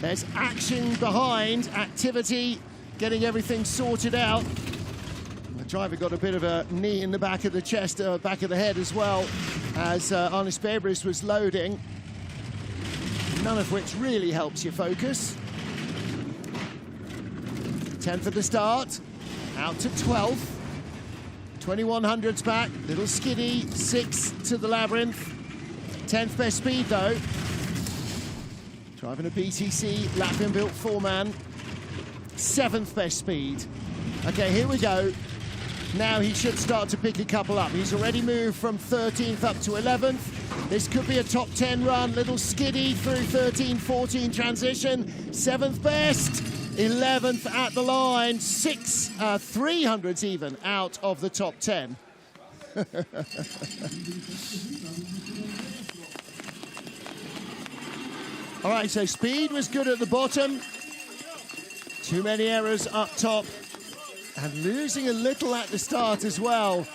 There's action behind, activity, getting everything sorted out. The driver got a bit of a knee in the back of the chest, back of the head as well, as Arnis Bebris was loading. None of which really helps your focus. 10 for the start, out to 12th. 2100s back, little skiddy, 6 to the labyrinth. 10th best speed though. Driving a BTC Latvian-built 4-man. 7th best speed. Okay, here we go. Now he should start to pick a couple up. He's already moved from 13th up to 11th. This could be a top 10 run. Little skiddy through 13, 14 transition. 7th best, 11th at the line. 300s even out of the top 10. All right, so speed was good at the bottom. Too many errors up top. And losing a little at the start as well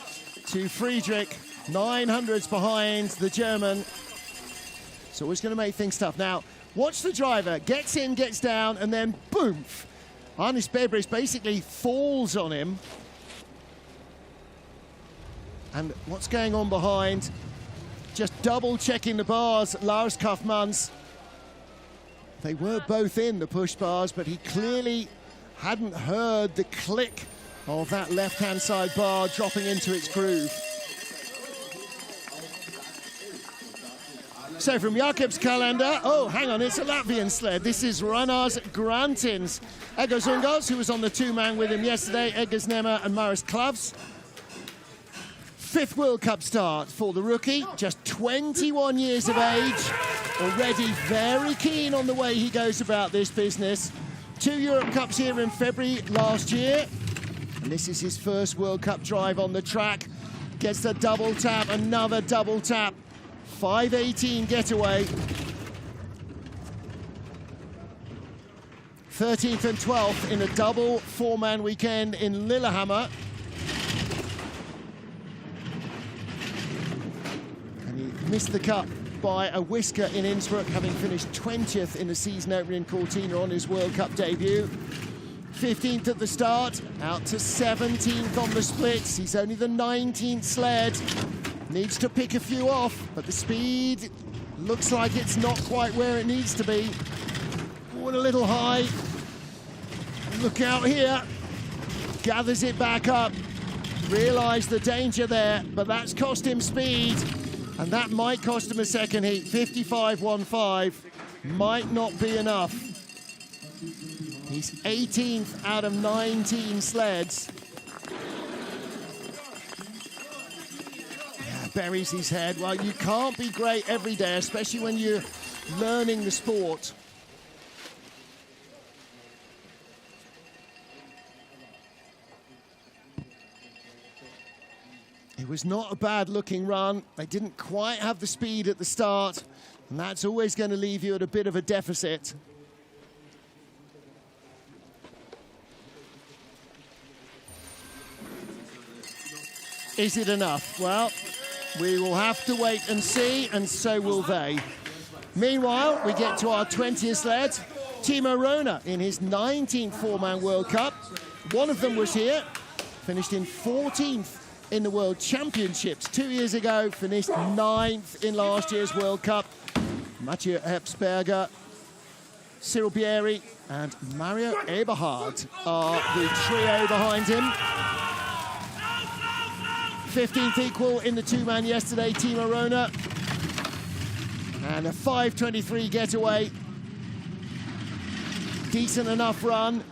to Friedrich. 900s behind the German. So it's going to make things tough. Now, watch the driver. Gets in, gets down, and then boom. Arnis Bebris basically falls on him. And what's going on behind? Just double checking the bars. Lars Kaufmanns. They were both in the push bars, but he clearly hadn't heard the click of that left-hand side bar dropping into its groove. So from Jakob's calendar, oh, hang on, it's a Latvian sled. This is Ranars Grantins. Egos Ungars, who was on the 2-man with him yesterday, Egos Nema and Maris Klavs. 5th World Cup start for the rookie, just 21 years of age, already very keen on the way he goes about this business. 2 Europe Cups here in February last year. And this is his first World Cup drive on the track. Gets the double tap, another double tap. 5:18 getaway. 13th and 12th in a double 4-man weekend in Lillehammer. And he missed the cut by a whisker in Innsbruck, having finished 20th in the season opening Cortina on his World Cup debut. 15th at the start, out to 17th on the splits. He's only the 19th sled. Needs to pick a few off, but the speed looks like it's not quite where it needs to be. Oh, and a little high. Look out here. Gathers it back up. Realised the danger there, but that's cost him speed. And that might cost him a second heat. 55.15 might not be enough. He's 18th out of 19 sleds. Yeah, buries his head. Well, you can't be great every day, especially when you're learning the sport. It was not a bad-looking run. They didn't quite have the speed at the start, and that's always going to leave you at a bit of a deficit. Is it enough? Well, we will have to wait and see, and so will they. Meanwhile, we get to our 20th sled. Timo Rona in his 19th 4-man World Cup. One of them was here, finished in 14th in the World Championships 2 years ago, finished 9th in last year's World Cup. Mathieu Hepsberger, Cyril Bieri, and Mario Eberhard are the trio behind him. 15th equal in the 2-man yesterday, Timo Rona. And a 5:23 getaway. Decent enough run.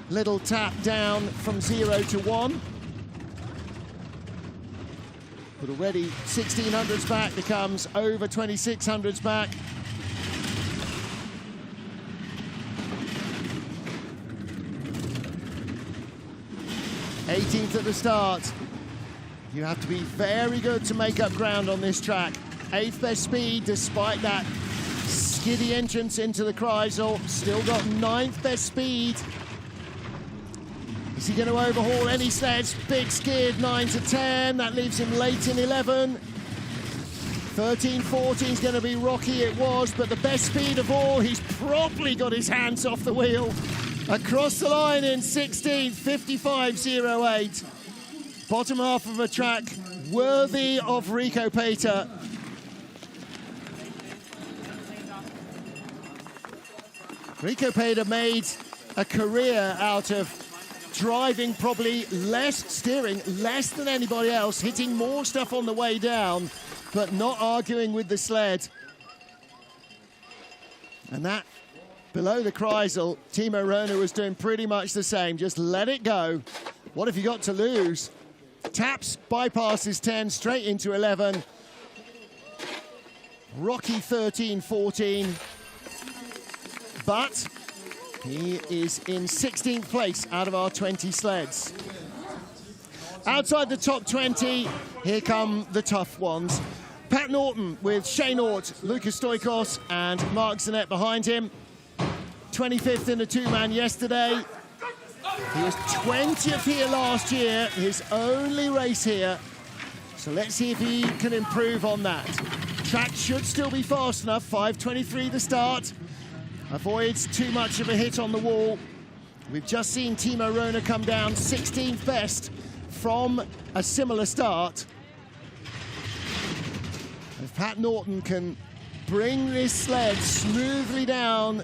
Little tap down from 0 to 1. But already 1600s back becomes over 2600s back. '18th at the start. You have to be very good to make up ground on this track. 8th best speed, despite that skiddy entrance into the Kreisel. Still got 9th best speed. Is he going to overhaul any sleds? Big skid, 9 to 10. That leaves him late in 11. 13, 14 is going to be rocky. It was, but the best speed of all, he's probably got his hands off the wheel. Across the line in 16th, 55.08. Bottom half of a track worthy of Rico Pater. Rico Pater made a career out of driving probably less, steering less than anybody else, hitting more stuff on the way down, but not arguing with the sled. And that, below the Kreisel, Timo Röner was doing pretty much the same. Just let it go. What have you got to lose? Taps, bypasses 10, straight into 11. Rocky 13, 14. But he is in 16th place out of our 20 sleds. Outside the top 20, here come the tough ones. Pat Norton with Shane Ort, Lucas Stoikos and Mark Zanet behind him. 25th in the two-man yesterday. He was 20th here last year, his only race here. So let's see if he can improve on that. Track should still be fast enough, 5:23 the start. Avoids too much of a hit on the wall. We've just seen Timo Röner come down 16th best from a similar start. If Pat Norton can bring this sled smoothly down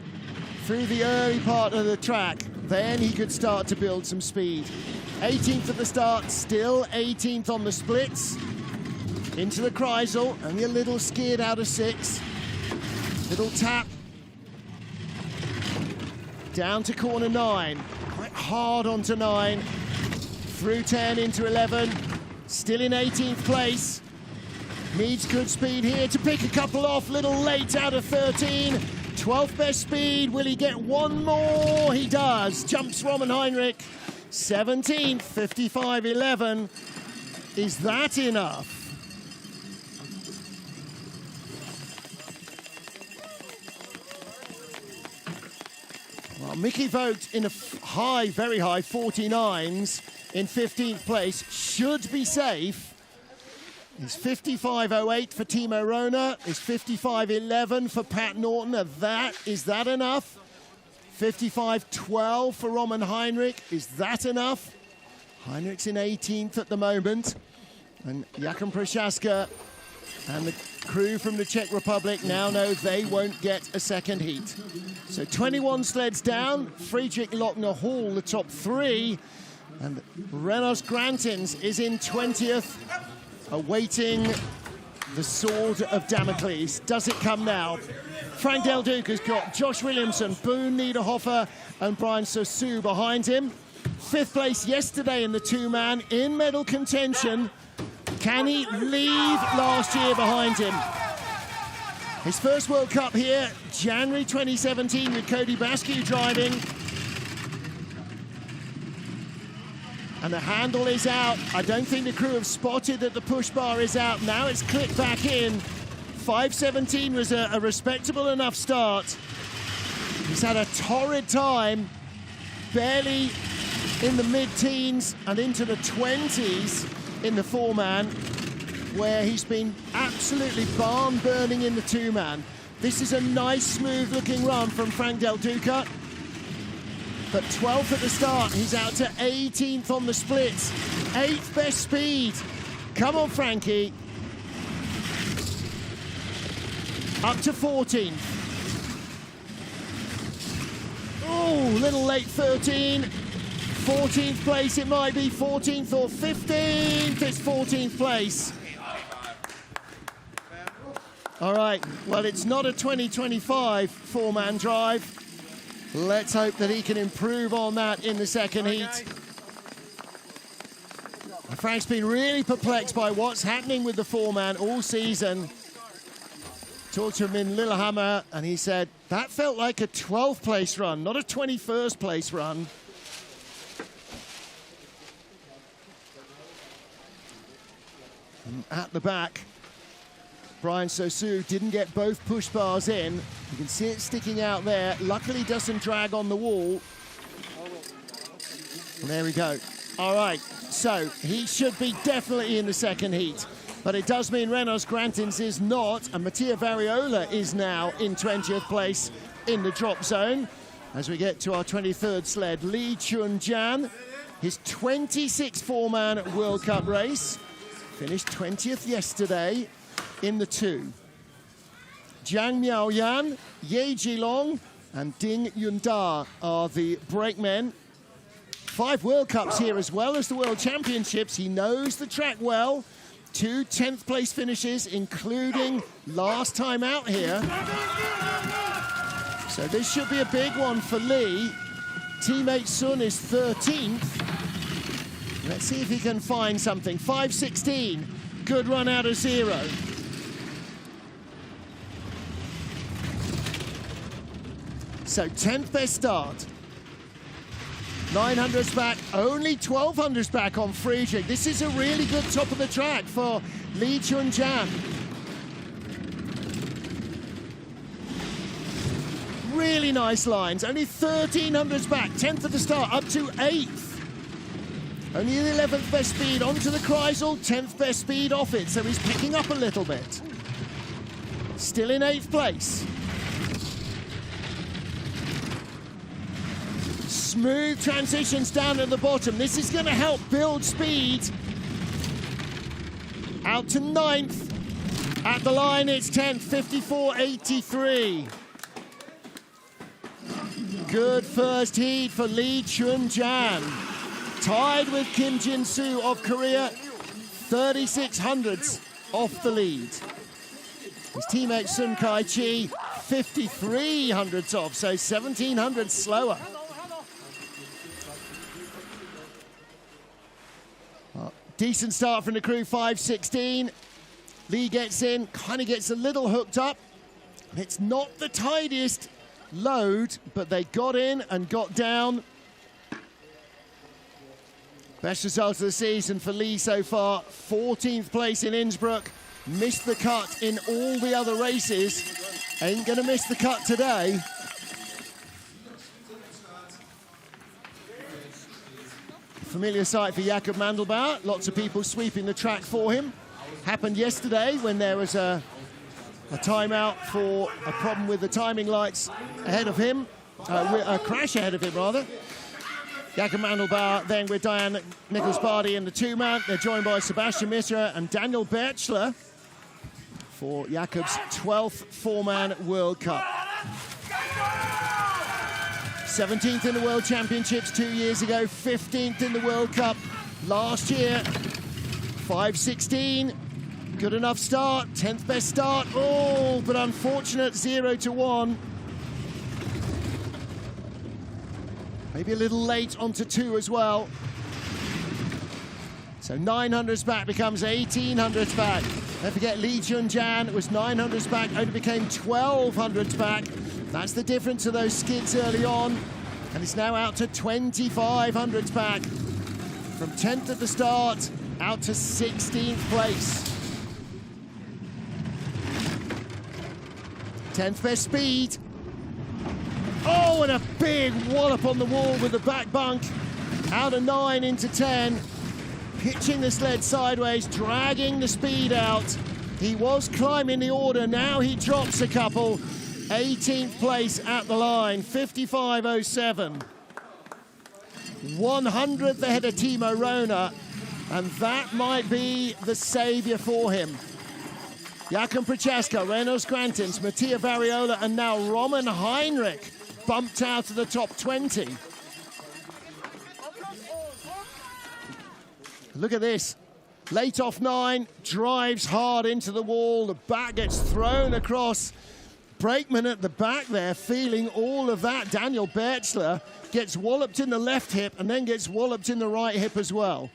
through the early part of the track, then he could start to build some speed. 18th at the start, still 18th on the splits. Into the Kreisel, only a little skid out of 6. Little tap. Down to corner 9, quite hard onto 9. Through 10 into 11, still in 18th place. Needs good speed here to pick a couple off, little late out of 13. 12th best speed, will he get one more? He does, jumps Roman Heinrich. 17th, 55.11. Is that enough? Well, Mickey Vogt in a high, very high 49s in 15th place, should be safe. It's 55.08 for Timo Röner. It's 55.11 for Pat Norton. Is that enough? 55.12 for Roman Heinrich. Is that enough? Heinrich's in 18th at the moment. And Jakub Prochaska and the crew from the Czech Republic now know they won't get a second heat. So 21 sleds down. Friedrich Lochner Hall, the top 3. And Renos Grantins is in 20th, awaiting the sword of Damocles. Does it come now? Frank Del Duke has got Josh Williamson, Boone Niederhofer and Brian Sosu behind him. 5th place yesterday in the two-man, in medal contention. Can he leave last year behind him? His first World Cup here, January 2017, with Cody Basque driving. And the handle is out. I don't think the crew have spotted that the push bar is out. Now it's clipped back in. 5:17 was a respectable enough start. He's had a torrid time, barely in the mid-teens and into the 20s in the four-man, where he's been absolutely barn-burning in the two-man. This is a nice, smooth-looking run from Frank Del Duca. But 12th at the start, he's out to 18th on the splits. 8th best speed. Come on, Frankie. Up to 14th. Oh, little late 13. 14th place it might be, 14th or 15th. It's 14th place. All right, well, it's not a 2025 four-man drive. Let's hope that he can improve on that in the second heat. Frank's been really perplexed by what's happening with the four-man all season. Talked to him in Lillehammer, and he said, that felt like a 12th place run, not a 21st place run. And at the back, Brian Sosu didn't get both push bars in. You can see it sticking out there. Luckily doesn't drag on the wall. And there we go. All right, so he should be definitely in the second heat. But it does mean Renos Grantins is not, and Mattia Variola is now in 20th place in the drop zone. As we get to our 23rd sled, Lee Chun-jan, his 26th four-man World Cup race. Finished 20th yesterday in the two. Jiang Miaoyan, Ye Jilong and Ding Yunda are the brakemen. 5 World Cups here as well as the World Championships. He knows the track well. 2 10th place finishes, including last time out here. So this should be a big one for Lee. Teammate Sun is 13th. Let's see if he can find something. 5:16, good run out of 0. So 10th best start. 900s back, only 1200s back on Friedrich. This is a really good top of the track for Lee Chun-jan. Really nice lines, only 1300s back, 10th at the start, up to 8th. Only the 11th best speed onto the Kreisel, 10th best speed off it, so he's picking up a little bit. Still in 8th place. Smooth transitions down at the bottom. This is going to help build speed. Out to 9th. At the line, it's 10th, 54.83. Good first heat for Lee Chun-jan. Tied with Kim Jin-soo of Korea. 36 hundredths off the lead. His teammate Sun Kai-chi, 53 hundredths off, so 17 hundredths slower. Decent start from the crew, 5:16. Lee gets in, kind of gets a little hooked up. It's not the tidiest load, but they got in and got down. Best result of the season for Lee so far, 14th place in Innsbruck. Missed the cut in all the other races. Ain't gonna miss the cut today. Familiar sight for Jakob Mandelbauer. Lots of people sweeping the track for him. Happened yesterday when there was a timeout for a problem with the timing lights ahead of him, a crash ahead of him rather. Jakob Mandelbauer then with Diane Nichols-Bardi in the 2-man. They're joined by Sebastian Misra and Daniel Berchler for Jakob's 12th 4-man World Cup. 17th in the World Championships 2 years ago, 15th in the World Cup last year. 5:16, good enough start, 10th best start. Oh, but unfortunate 0-1. Maybe a little late onto 2 as well. So 900s back becomes 1800s back. Don't forget Lee Chun-jan was 900s back, only became 1200s back. That's the difference of those skids early on. And it's now out to 2500s back. From 10th at the start, out to 16th place. 10th best speed. Oh, and a big wallop on the wall with the back bunk. Out of 9 into 10. Pitching the sled sideways, dragging the speed out. He was climbing the order, now he drops a couple. 18th place at the line, 55.07. 100th ahead of Timo Rona, and that might be the saviour for him. Jakub Prochaska, Renos Grantins, Mattia Variola, and now Roman Heinrich bumped out of the top 20. Look at this. Late off 9, drives hard into the wall, the back gets thrown across. Brakeman at the back there, feeling all of that. Daniel Berchler gets walloped in the left hip and then gets walloped in the right hip as well.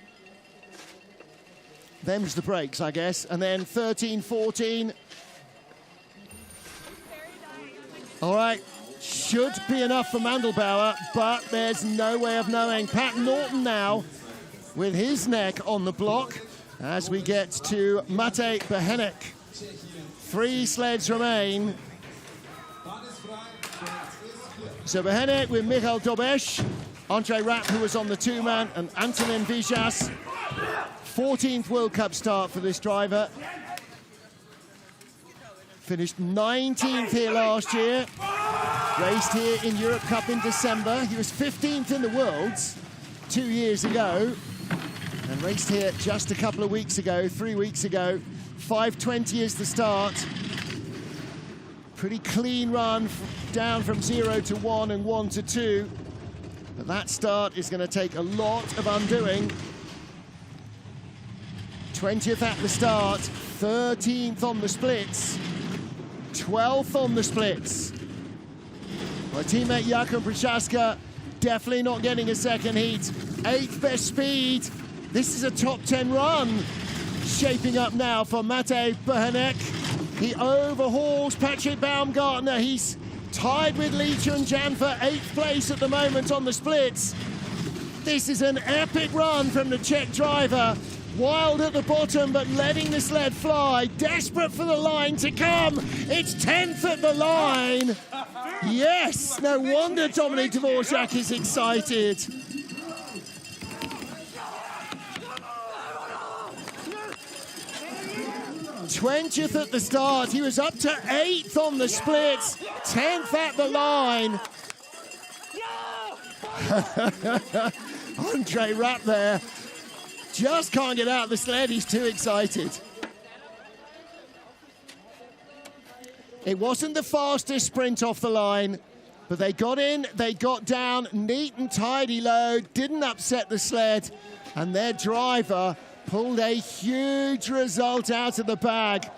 Them's the brakes, I guess. And then 13, 14. All right, should be enough for Mandelbauer, but there's no way of knowing. Pat Norton now with his neck on the block as we get to Matej Behenek. 3 sleds remain. So Behenek with Michal Dobesh, Andre Rapp, who was on the 2-man, and Antonin Vijas. 14th World Cup start for this driver. Finished 19th here last year. Raced here in Europe Cup in December. He was 15th in the Worlds 2 years ago. And raced here just a couple of weeks ago, 3 weeks ago. 5:20 is the start. Pretty clean run down from 0 to 1 and 1 to 2. But that start is going to take a lot of undoing. 20th at the start, 13th on the splits, 12th on the splits. My teammate Jakub Prochaska definitely not getting a second heat. 8th best speed. This is a top 10 run. Shaping up now for Matej Bochenek. He overhauls Patrick Baumgartner. He's tied with Lee Chun-Jan for 8th place at the moment on the splits. This is an epic run from the Czech driver. Wild at the bottom, but letting the sled fly. Desperate for the line to come. It's 10th at the line. Yes, no wonder Dominik Dvorak is excited. 20th at the start. He was up to 8th on the splits. 10th at the line. Andre Rapp there. Just can't get out the sled. He's too excited. It wasn't the fastest sprint off the line, but they got in, they got down, neat and tidy load, didn't upset the sled, and their driver pulled a huge result out of the bag.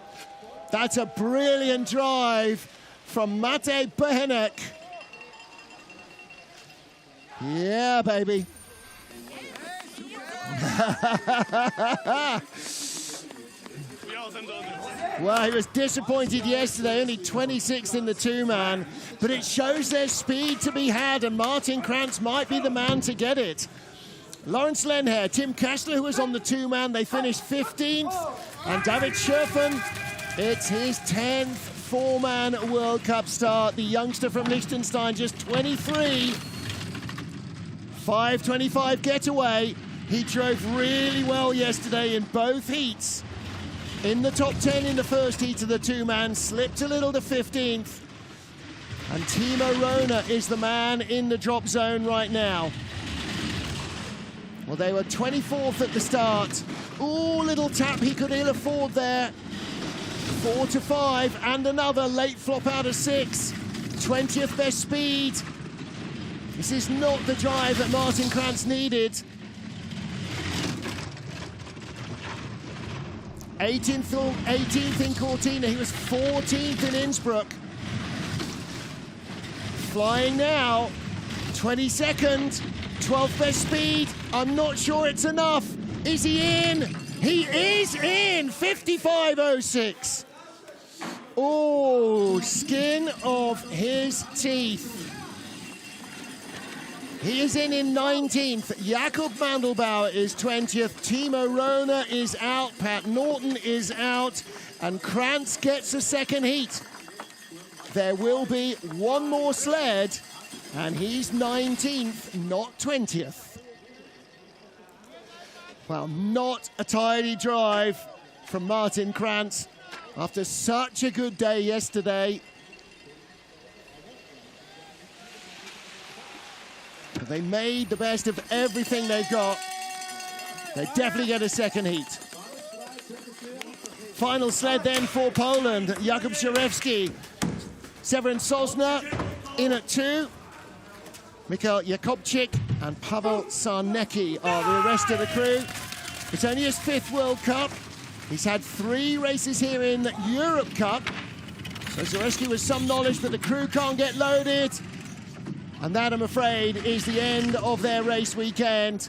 That's a brilliant drive from Matej Bochenek. Yeah, baby. Well, he was disappointed yesterday, only 26th in the two-man, but it shows there's speed to be had, and Martin Krantz might be the man to get it. Lawrence Lenher, Tim Kessler, who was on the two-man, they finished 15th, and David Schurfen, it's his 10th four-man World Cup start. The youngster from Liechtenstein, just 23. 5:25 getaway. He drove really well yesterday in both heats. In the top 10 in the first heat of the two-man, slipped a little to 15th. And Timo Rona is the man in the drop zone right now. Well, they were 24th at the start. Ooh, little tap he could ill afford there. 4-5, and another late flop out of 6. 20th best speed. This is not the drive that Martin Krantz needed. 18th in Cortina, he was 14th in Innsbruck. Flying now, 22nd, 12th best speed. I'm not sure it's enough. Is he in? He is in, 55.06. Oh, skin of his teeth. He is in 19th. Jakob Mandelbauer is 20th. Timo Rona is out. Pat Norton is out. And Krantz gets a second heat. There will be one more sled, and he's 19th, not 20th. Well, not a tidy drive from Martin Krantz after such a good day yesterday. But they made the best of everything they've got. They definitely get a second heat. Final sled then for Poland. Jakub Sierewski, Severin Sosna in at 2. Mikhail Jakobczyk and Pavel Sarnecki are the rest of the crew. It's only his 5th World Cup. He's had 3 races here in the Europe Cup. So Sierewski with some knowledge, but the crew can't get loaded. And that, I'm afraid, is the end of their race weekend.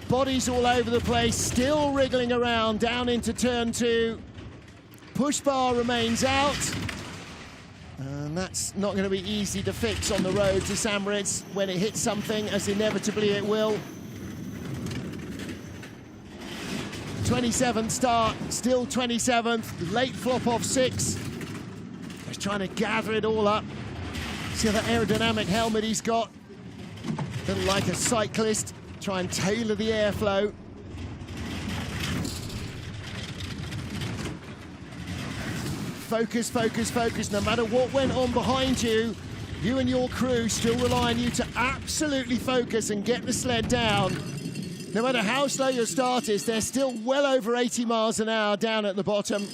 Bodies all over the place, still wriggling around down into turn 2. Push bar remains out. And that's not going to be easy to fix on the road to St. Moritz when it hits something, as inevitably it will. 27th start, still 27th, late flop off 6. Just trying to gather it all up. See that aerodynamic helmet he's got. A little like a cyclist. Try and tailor the airflow. Focus, focus, focus. No matter what went on behind you, you and your crew still rely on you to absolutely focus and get the sled down. No matter how slow your start is, they're still well over 80 miles an hour down at the bottom.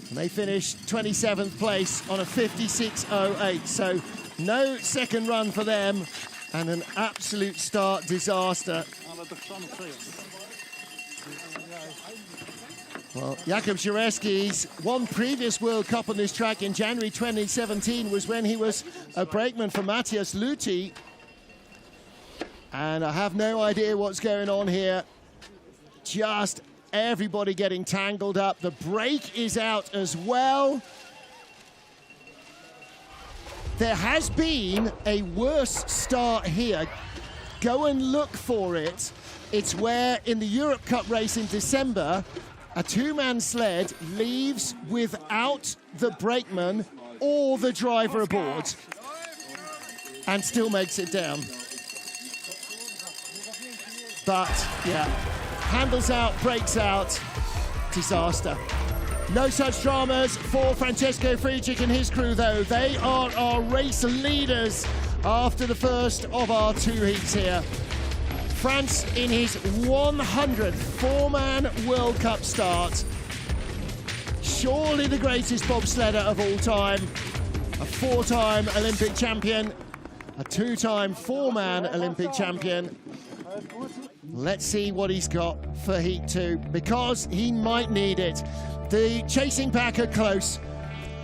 And they finished 27th place on a 56.08. So no second run for them. and an absolute start disaster. Well, Jakub Jareski's one previous World Cup on this track in January 2017 was when he was a brakeman for Matthias Luthi. And I have no idea what's going on here. Just everybody getting tangled up. The brake is out as well. There has been a worse start here. Go and look for it. It's where in the Europe Cup race in December, a two-man sled leaves without the brakeman or the driver aboard and still makes it down. But, yeah, handles out, brakes out, disaster. No such dramas for Francesco Friedrich and his crew, though. They are our race leaders after the first of our two heats here. France in his 100th four-man World Cup start. Surely the greatest bobsledder of all time. A four-time Olympic champion, a two-time four-man Olympic champion. Let's see what he's got for Heat 2, because he might need it. The chasing pack are close.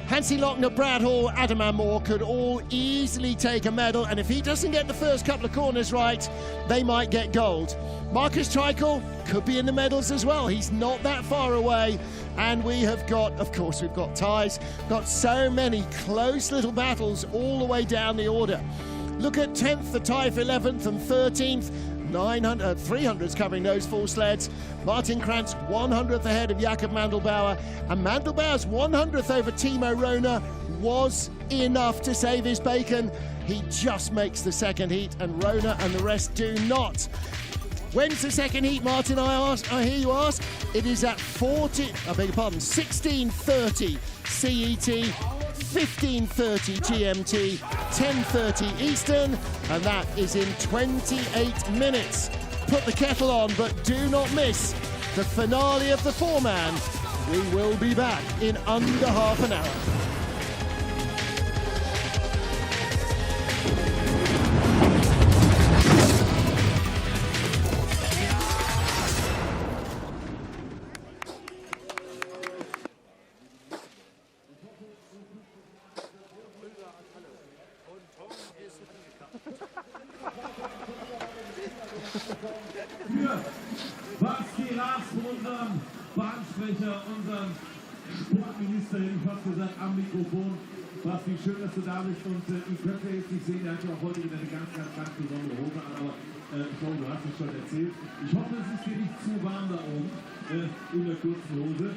Hansi Lochner, Brad Hall, Adam Moore could all easily take a medal, and if he doesn't get the first couple of corners right, they might get gold. Marcus Treichel could be in the medals as well. He's not that far away, and we have got, of course, we've got ties, got so many close little battles all the way down the order. Look at 10th, the tie for 11th and 13th. 300s covering those four sleds. Martin Krantz 100th ahead of Jakob Mandelbauer, and Mandelbauer's 100th over Timo Röner was enough to save his bacon. He just makes the second heat, and Röner and the rest do not. When's the second heat, Martin, I hear you ask? It is at 16:30 CET, 15:30 GMT, 10:30 Eastern, and that is in 28 minutes. Put the kettle on, but do not miss the finale of the four-man. We will be back in under half an hour. Unserem Bahnsprecher, unserem Sportminister, hätte ich fast gesagt, am Mikrofon. Basti, schön, dass du da bist, und ihr könnt ja jetzt nicht sehen, er hat ja auch heute wieder eine ganz besondere Hose an, aber ich glaube, du hast es schon erzählt. Ich hoffe, es ist dir nicht zu warm da oben in der kurzen Hose.